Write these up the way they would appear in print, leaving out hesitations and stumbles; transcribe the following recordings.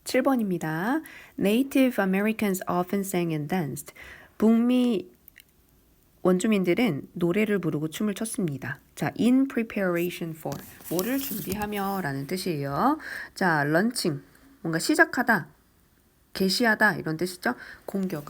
7번입니다. Native Americans often sang and danced. 북미 원주민들은 노래를 부르고 춤을 췄습니다. 자, in preparation for. 뭐를 준비하며 라는 뜻이에요. 자, launching. 뭔가 시작하다, 개시하다 이런 뜻이죠. 공격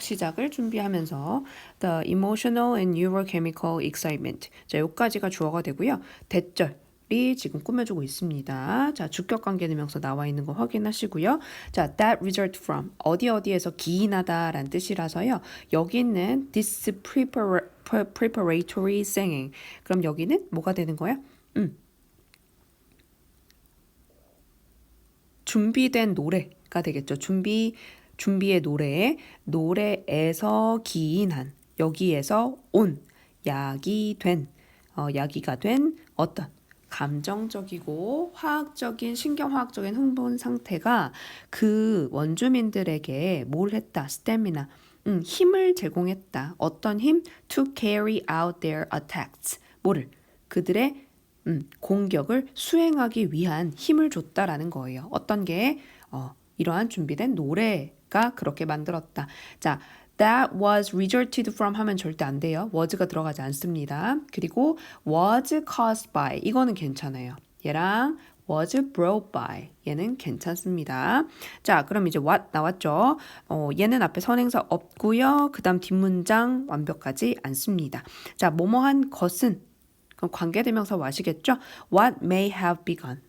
시작을 준비하면서 the emotional and neurochemical excitement. 자, 여기까지가 주어가 되고요. 대절이 지금 꾸며주고 있습니다. 자, 주격 관계대명사 나와 있는 거 확인하시고요. 자, that result from 어디에서 기인하다 라는 뜻이라서요. 여기 있는 this preparatory singing. 그럼 여기는 뭐가 되는 거야? 준비된 노래가 되겠죠. 준비의 노래에서 기인한, 여기에서 온, 야기가 된 어떤 감정적이고 신경화학적인 흥분 상태가 그 원주민들에게 뭘 했다? 스태미나, 힘을 제공했다. 어떤 힘? To carry out their attacks. 뭐를? 그들의 공격을 수행하기 위한 힘을 줬다라는 거예요. 어떤 게? 이러한 준비된 노래가 그렇게 만들었다. 자, that was resulted from 하면 절대 안 돼요. was가 들어가지 않습니다. 그리고 was caused by 이거는 괜찮아요. 얘랑 was brought by 얘는 괜찮습니다. 자, 그럼 이제 what 나왔죠. 얘는 앞에 선행사 없고요. 그 다음 뒷문장 완벽하지 않습니다. 자, 뭐뭐한 것은 그럼 관계대명사 와시겠죠? What may have begun.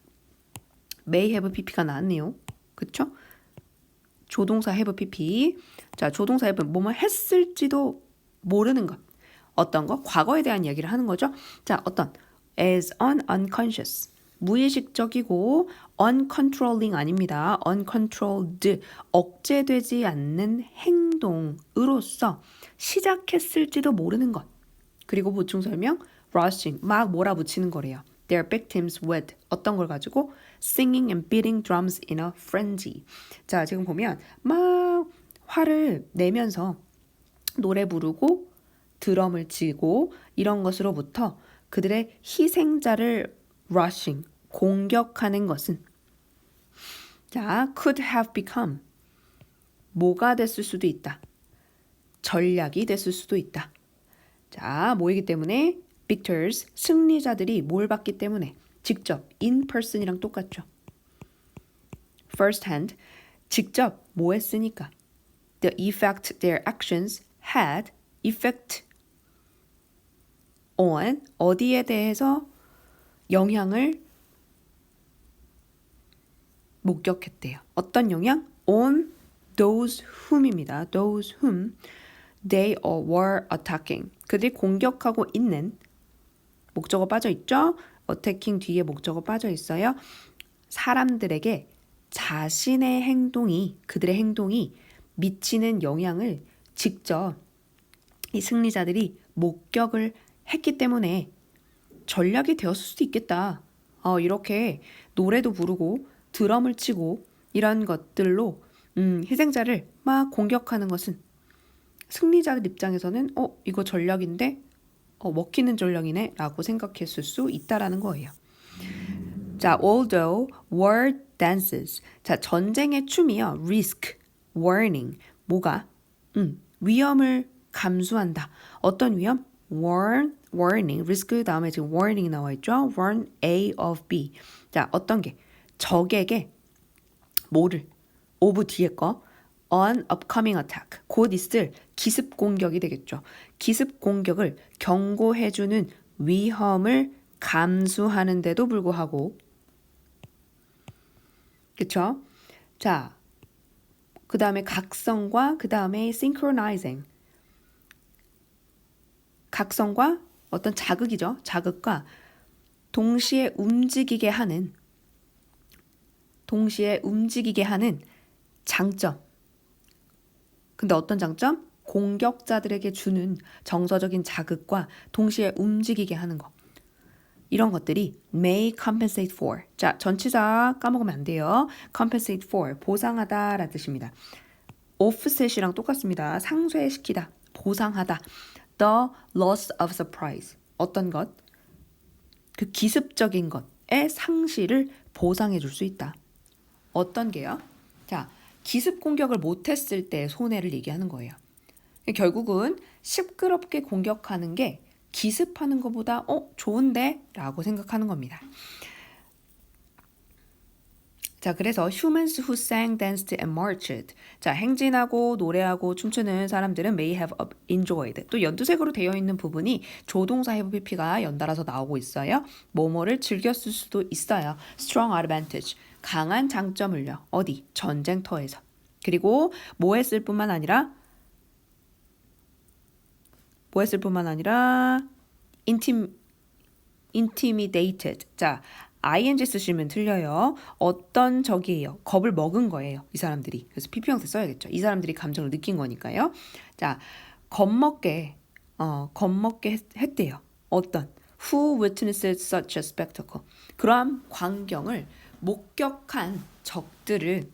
may have pp가 나왔네요. 그쵸? 조동사 have pp. 자, 조동사 have 뭐뭐 했을지도 모르는 것. 어떤 거? 과거에 대한 이야기를 하는 거죠. 자, 어떤 as an unconscious. 무의식적이고 uncontrolling 아닙니다. uncontrolled. 억제되지 않는 행동으로서 시작했을지도 모르는 것. 그리고 보충 설명 rushing. 막 몰아붙이는 거래요. Their victims with 어떤 걸 가지고 singing and beating drums in a frenzy. 자, 지금 보면 막 화를 내면서 노래 부르고 드럼을 치고 이런 것으로부터 그들의 희생자를 rushing, 공격하는 것은 자, could have become 뭐가 됐을 수도 있다. 전략이 됐을 수도 있다. 자, 뭐이기 때문에 victors, 승리자들이 뭘 받기 때문에 직접, in person이랑 똑같죠. first hand, 직접 뭐 했으니까 the effect their actions had effect on 어디에 대해서 영향을 목격했대요. 어떤 영향? on those whom입니다. those whom they were attacking. 그들이 공격하고 있는 목적어 빠져 있죠? attacking 뒤에 목적어 빠져 있어요. 사람들에게 그들의 행동이 미치는 영향을 직접 이 승리자들이 목격을 했기 때문에 전략이 되었을 수도 있겠다. 이렇게 노래도 부르고 드럼을 치고 이런 것들로 희생자를 막 공격하는 것은 승리자들 입장에서는 이거 전략인데 먹히는 전략이네 라고 생각했을 수 있다라는 거예요. 자, although war dances. 자, 전쟁의 춤이요. risk, warning. 뭐가? 위험을 감수한다. 어떤 위험? warning. risk 다음에 지금 warning 나와 있죠. warn A of B. 자, 어떤 게? 적에게 뭐를? of 뒤에 거. on upcoming attack. 곧 있을 기습 공격이 되겠죠. 기습 공격을 경고해주는 위험을 감수하는데도 불구하고 그쵸? 자, 그 다음에 각성과 그 다음에 synchronizing. 각성과 어떤 자극이죠. 자극과 동시에 움직이게 하는 장점. 근데 어떤 장점? 공격자들에게 주는 정서적인 자극과 동시에 움직이게 하는 것. 이런 것들이 may compensate for. 자, 전치사 까먹으면 안 돼요. compensate for, 보상하다 라는 뜻입니다. offset이랑 똑같습니다. 상쇄시키다, 보상하다. the loss of surprise. 어떤 것? 그 기습적인 것의 상실을 보상해 줄 수 있다. 어떤 게요? 자, 기습 공격을 못했을 때 손해를 얘기하는 거예요. 결국은 시끄럽게 공격하는 게 기습하는 것보다 좋은데? 라고 생각하는 겁니다. 자, 그래서 humans who sang, danced, and marched. 자, 행진하고 노래하고 춤추는 사람들은 may have enjoyed. 또 연두색으로 되어 있는 부분이 조동사 have pp가 연달아서 나오고 있어요. 뭐뭐를 즐겼을 수도 있어요. strong advantage. 강한 장점을요. 어디? 전쟁터에서. 그리고 뭐 했을 뿐만 아니라 intimidated. 자, ing 쓰시면 틀려요. 어떤 적이에요. 겁을 먹은 거예요. 이 사람들이. 그래서 pp형태 써야겠죠. 이 사람들이 감정을 느낀 거니까요. 자, 겁먹게 했대요. 어떤? Who witnessed such a spectacle? 그러한 광경을 목격한 적들을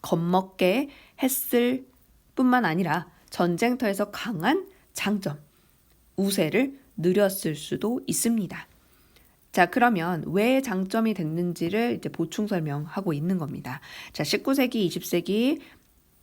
겁먹게 했을 뿐만 아니라 전쟁터에서 강한 장점, 우세를 누렸을 수도 있습니다. 자, 그러면 왜 장점이 됐는지를 이제 보충 설명하고 있는 겁니다. 자, 19세기, 20세기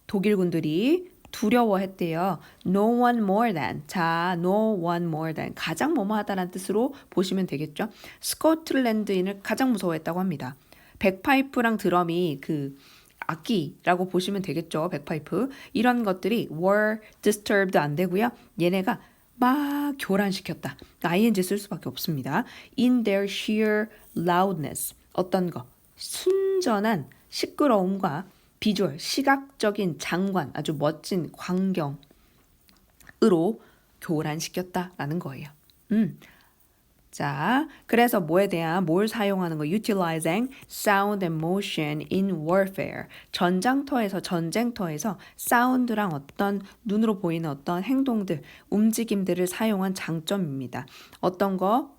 독일군들이 두려워했대요. No one more than. 자, no one more than. 가장 뭐뭐하다라는 뜻으로 보시면 되겠죠. 스코틀랜드인을 가장 무서워했다고 합니다. 백파이프랑 드럼이 그 악기라고 보시면 되겠죠. 백파이프. 이런 것들이 were disturbed 안 되고요. 얘네가 막 교란시켰다. ing 쓸 수밖에 없습니다. In their sheer loudness. 어떤 거? 순전한 시끄러움과 비주얼, 시각적인 장관, 아주 멋진 광경으로 교란시켰다라는 거예요. 자, 그래서 뭘 사용하는 거? Utilizing sound and motion in warfare. 전쟁터에서 사운드랑 어떤 눈으로 보이는 어떤 행동들, 움직임들을 사용한 장점입니다. 어떤 거?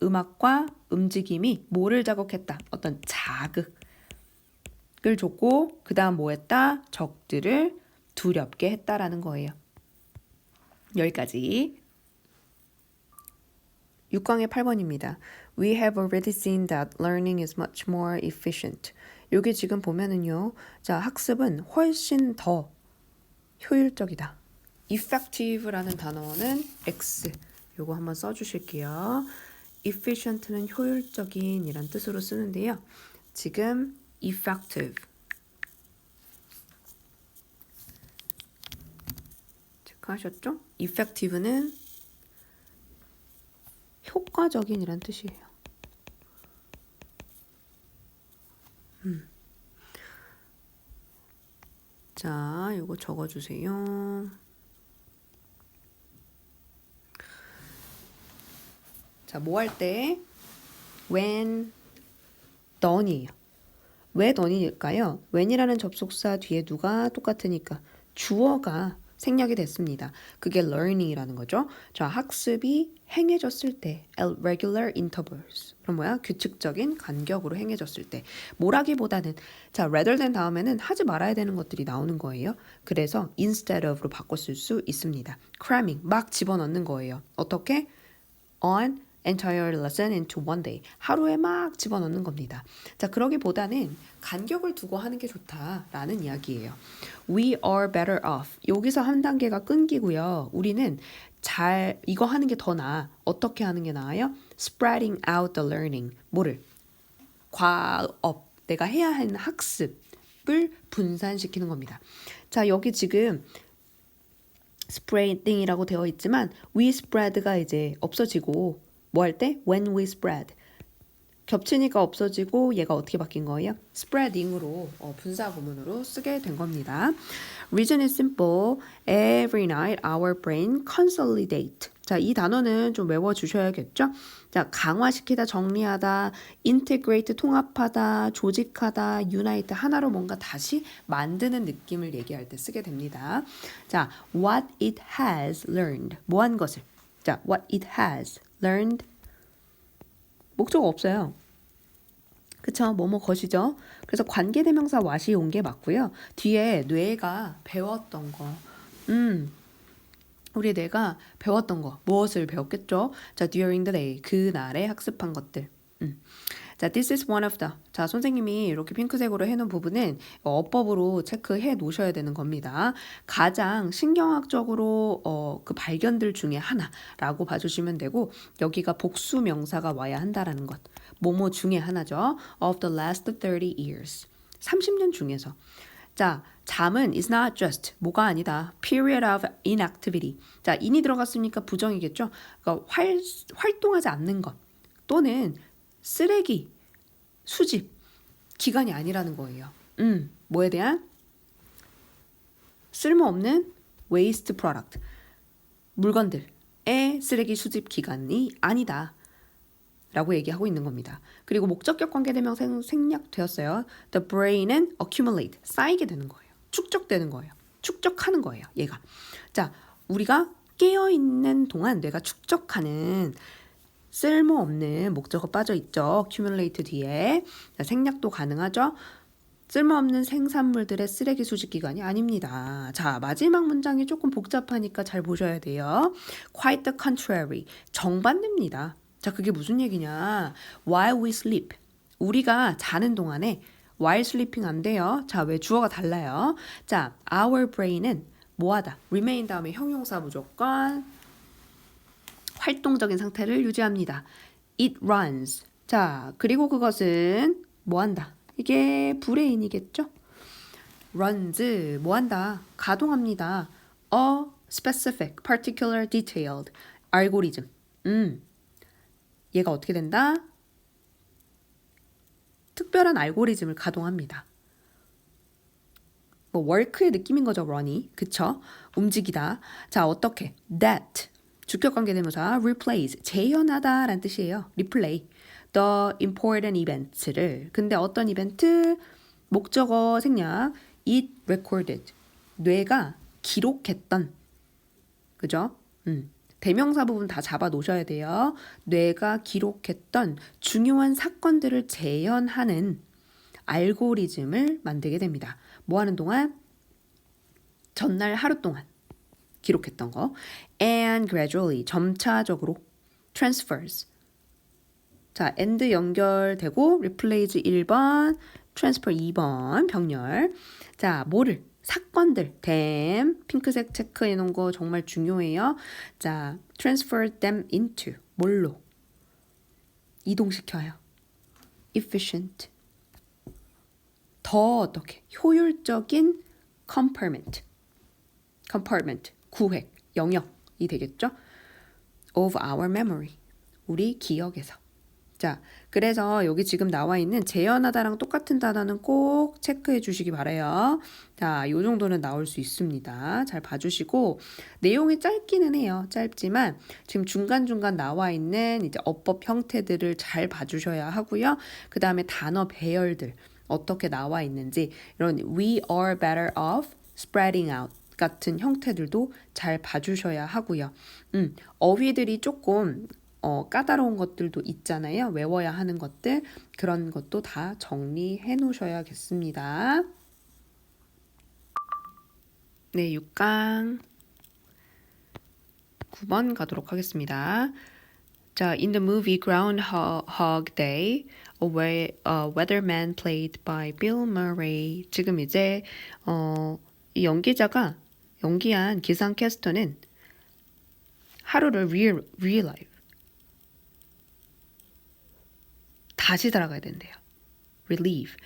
음악과 움직임이 뭐를 자극했다? 어떤 자극을 줬고 그 다음 뭐 했다? 적들을 두렵게 했다라는 거예요. 여기까지. 6강의 8번입니다. We have already seen that learning is much more efficient. 여기 지금 보면은요. 자, 학습은 훨씬 더 효율적이다. effective라는 단어는 X. 요거 한번 써주실게요. efficient는 효율적인 이란 뜻으로 쓰는데요. 지금 effective. 체크하셨죠? effective는 효과적인이란 뜻이에요. 자, 이거 적어주세요. 자, 뭐 할 때? when, done이에요. 왜 done일까요? when이라는 접속사 뒤에 누가 똑같으니까 주어가 생략이 됐습니다. 그게 learning이라는 거죠. 자, 학습이 행해졌을 때, at regular intervals. 그럼 뭐야? 규칙적인 간격으로 행해졌을 때. 뭐라기보다는 자, rather than 다음에는 하지 말아야 되는 것들이 나오는 거예요. 그래서 instead of로 바꿨을 수 있습니다. cramming, 막 집어넣는 거예요. 어떻게? on entire lesson into one day. 하루에 막 집어넣는 겁니다. 자, 그러기보다는 간격을 두고 하는 게 좋다라는 이야기예요. We are better off. 여기서 한 단계가 끊기고요. 우리는 이거 하는 게 더 나아. 어떻게 하는 게 나아요? Spreading out the learning. 뭐를? 과업. 내가 해야 하는 학습을 분산시키는 겁니다. 자, 여기 지금 spreading이라고 되어 있지만 we spread가 이제 없어지고 뭐 할 때? when we spread. 겹치니까 없어지고 얘가 어떻게 바뀐 거예요? spreading으로 분사 구문으로 쓰게 된 겁니다. Reason is simple. Every night our brain consolidate. 자, 이 단어는 좀 외워주셔야겠죠? 자, 강화시키다, 정리하다, integrate, 통합하다, 조직하다, unite, 하나로 뭔가 다시 만드는 느낌을 얘기할 때 쓰게 됩니다. 자, what it has learned. 뭐 한 것을. 자, what it has learned. 목적 없어요. 그쵸? 뭐뭐 것이죠. 그래서 관계대명사 what이 온 게 맞고요. 뒤에 뇌가 배웠던 거. 우리 뇌가 배웠던 거. 무엇을 배웠겠죠? 자, during the day. 그날에 학습한 것들. 자, this is one of the. 자, 선생님이 이렇게 핑크색으로 해놓은 부분은 어법으로 체크해 놓으셔야 되는 겁니다. 가장 신경학적으로 그 발견들 중에 하나라고 봐주시면 되고 여기가 복수 명사가 와야 한다라는 것. 뭐뭐 중에 하나죠. Of the last 30 years. 30년 중에서. 자, 잠은 is not just 뭐가 아니다. period of inactivity. 자, in이 들어갔으니까 부정이겠죠. 그러니까 활동하지 않는 것 또는 쓰레기, 수집, 기간이 아니라는 거예요. 뭐에 대한? 쓸모없는 waste product. 물건들의 쓰레기 수집 기간이 아니다. 라고 얘기하고 있는 겁니다. 그리고 목적격 관계대명 생략되었어요. The brain은 accumulate, 쌓이게 되는 거예요. 축적되는 거예요. 축적하는 거예요. 얘가. 자, 우리가 깨어있는 동안 뇌가 축적하는 쓸모없는 목적어 빠져있죠. accumulate 뒤에. 자, 생략도 가능하죠. 쓸모없는 생산물들의 쓰레기 수집 기간이 아닙니다. 자, 마지막 문장이 조금 복잡하니까 잘 보셔야 돼요. Quite the contrary. 정반대입니다. 자, 그게 무슨 얘기냐. While we sleep. 우리가 자는 동안에 while sleeping 안 돼요. 자, 왜 주어가 달라요. 자, our brain은 뭐하다. remain 다음에 형용사 무조건 활동적인 상태를 유지합니다. It runs. 자, 그리고 그것은 뭐한다. 이게 브레인이겠죠? runs. 뭐한다. 가동합니다. A specific, particular, detailed. 알고리즘. 얘가 어떻게 된다? 특별한 알고리즘을 가동합니다. 뭐 work의 느낌인 거죠, run이. 그쵸? 움직이다. 자, 어떻게? That. 주격관계대명사 replace. 재현하다 라는 뜻이에요. replay. The important events를. 근데 어떤 이벤트? 목적어 생략. It recorded. 뇌가 기록했던. 그죠? 대명사 부분 다 잡아 놓으셔야 돼요. 뇌가 기록했던 중요한 사건들을 재현하는 알고리즘을 만들게 됩니다. 뭐 하는 동안? 전날 하루 동안 기록했던 거. And gradually, 점차적으로 transfers. 자, and 연결되고 replace 1번, transfer 2번, 병렬. 자, 뭐를? 사건들, them, 핑크색 체크해 놓은 거 정말 중요해요. 자, transfer them into, 뭘로? 이동시켜요. efficient. 더 어떻게? 효율적인 compartment, 구획, 영역이 되겠죠? of our memory, 우리 기억에서. 자, 그래서 여기 지금 나와 있는 재현하다랑 똑같은 단어는 꼭 체크해 주시기 바라요. 자, 요 정도는 나올 수 있습니다. 잘 봐주시고 내용이 짧기는 해요. 짧지만 지금 중간중간 나와 있는 이제 어법 형태들을 잘 봐주셔야 하고요. 그 다음에 단어 배열들 어떻게 나와 있는지 이런 we are better off spreading out 같은 형태들도 잘 봐주셔야 하고요. 어휘들이 조금 까다로운 것들도 있잖아요. 외워야 하는 것들. 그런 것도 다 정리해 놓으셔야겠습니다. 네, 6강 9번 가도록 하겠습니다. 자, in the movie Groundhog Day, a weatherman played by Bill Murray. 지금 이제 이 연기한 기상캐스터는 하루를 relive. 다시 살아가야 된대요. relive.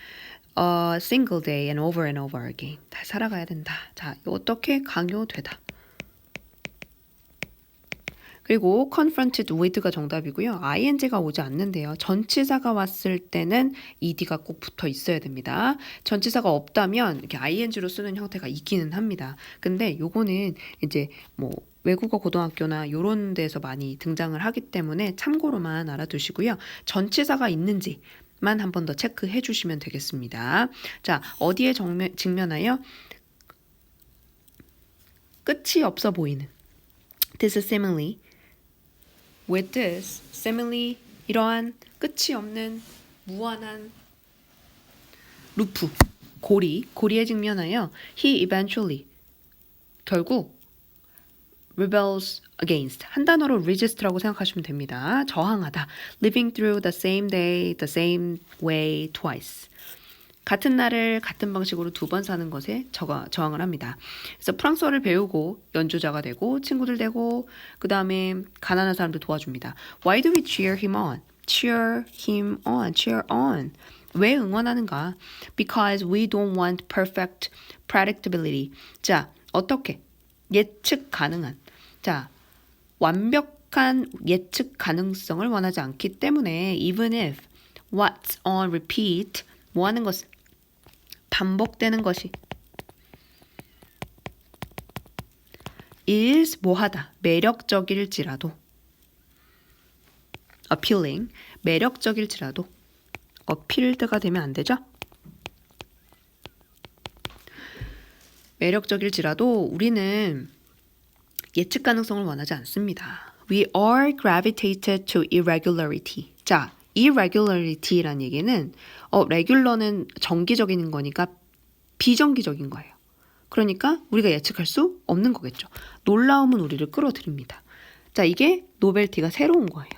A single day and over again. 다시 살아가야 된다. 자, 어떻게 강요되다. 그리고 confronted with가 정답이고요. ing가 오지 않는데요. 전치사가 왔을 때는 ed가 꼭 붙어 있어야 됩니다. 전치사가 없다면 이렇게 ing로 쓰는 형태가 있기는 합니다. 근데 요거는 이제 뭐 외국어 고등학교나 요런 데서 많이 등장을 하기 때문에 참고로만 알아두시고요. 전치사가 있는지만 한 번 더 체크해 주시면 되겠습니다. 자, 어디에 직면하여? 끝이 없어 보이는. This is simile. With this, simile, 이러한 끝이 없는 무한한 루프, 고리에 직면하여 he eventually, 결국 rebels against. 한 단어로 resist라고 생각하시면 됩니다. 저항하다. living through the same day, the same way twice. 같은 날을 같은 방식으로 두 번 사는 것에 저항을 합니다. 그래서 프랑스어를 배우고 연주자가 되고 친구들 되고 그 다음에 가난한 사람들 도와줍니다. Why do we cheer him on? Cheer him on. Cheer on. 왜 응원하는가? Because we don't want perfect predictability. 자, 어떻게? 예측 가능한. 자, 완벽한 예측 가능성을 원하지 않기 때문에 even if what's on repeat 뭐 하는 것은 반복되는 것이 is 뭐하다 매력적일지라도 appealing 매력적일지라도 appealed가 되면 안 되죠? 매력적일지라도 우리는 예측 가능성을 원하지 않습니다. We are gravitated to irregularity. 자, irregularity란 얘기는 regular는 정기적인 거니까 비정기적인 거예요. 그러니까 우리가 예측할 수 없는 거겠죠. 놀라움은 우리를 끌어들입니다. 자, 이게 노벨티가 새로운 거예요.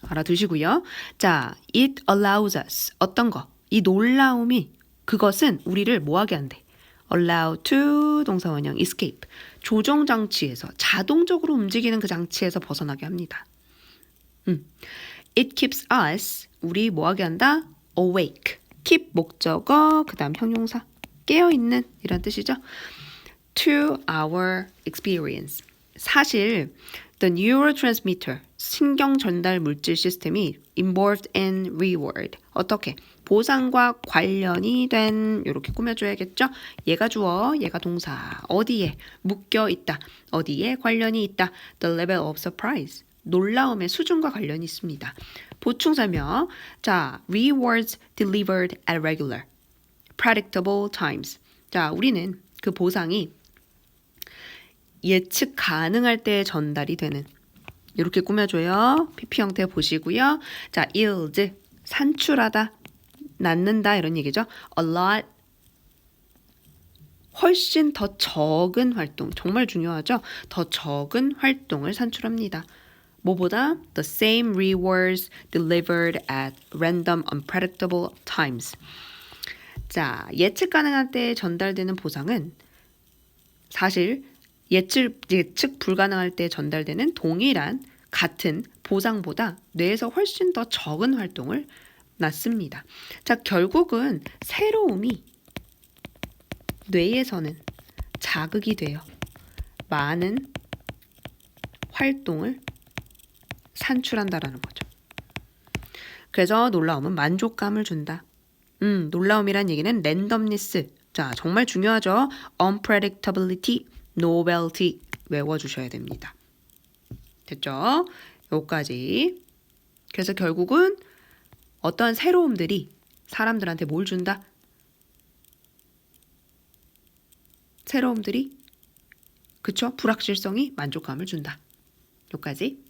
알아두시고요. 자, it allows us. 어떤 거? 이 놀라움이 그것은 우리를 뭐하게 한대? allow to 동사원형 escape. 조정 장치에서 자동적으로 움직이는 그 장치에서 벗어나게 합니다. It keeps us 우리 뭐하게 한다? awake. keep 목적어 그 다음 형용사 깨어있는 이런 뜻이죠. To our experience. 사실 the neurotransmitter 신경 전달 물질 시스템이 involved in reward. 어떻게? 보상과 관련이 된 이렇게 꾸며줘야겠죠. 얘가 주어, 얘가 동사. 어디에 묶여 있다. 어디에 관련이 있다. The level of surprise. 놀라움의 수준과 관련이 있습니다. 보충 설명. 자, rewards delivered at regular, predictable times. 자, 우리는 그 보상이 예측 가능할 때 전달이 되는 이렇게 꾸며줘요. PP 형태 보시고요. 자, yield 산출하다, 낳는다 이런 얘기죠. A lot 훨씬 더 적은 활동 정말 중요하죠. 더 적은 활동을 산출합니다. 뭐보다 the same rewards delivered at random unpredictable times. 자, 예측 가능한 때에 전달되는 보상은 사실 예측 불가능할 때 전달되는 동일한 같은 보상보다 뇌에서 훨씬 더 적은 활동을 낳습니다. 자, 결국은 새로움이 뇌에서는 자극이 돼요. 많은 활동을 산출한다라는 거죠. 그래서 놀라움은 만족감을 준다. 놀라움이란 얘기는 랜덤니스. 자, 정말 중요하죠. unpredictability, novelty 외워주셔야 됩니다. 됐죠? 여기까지. 그래서 결국은 어떤 새로움들이 사람들한테 뭘 준다? 새로움들이 그쵸? 불확실성이 만족감을 준다. 여기까지.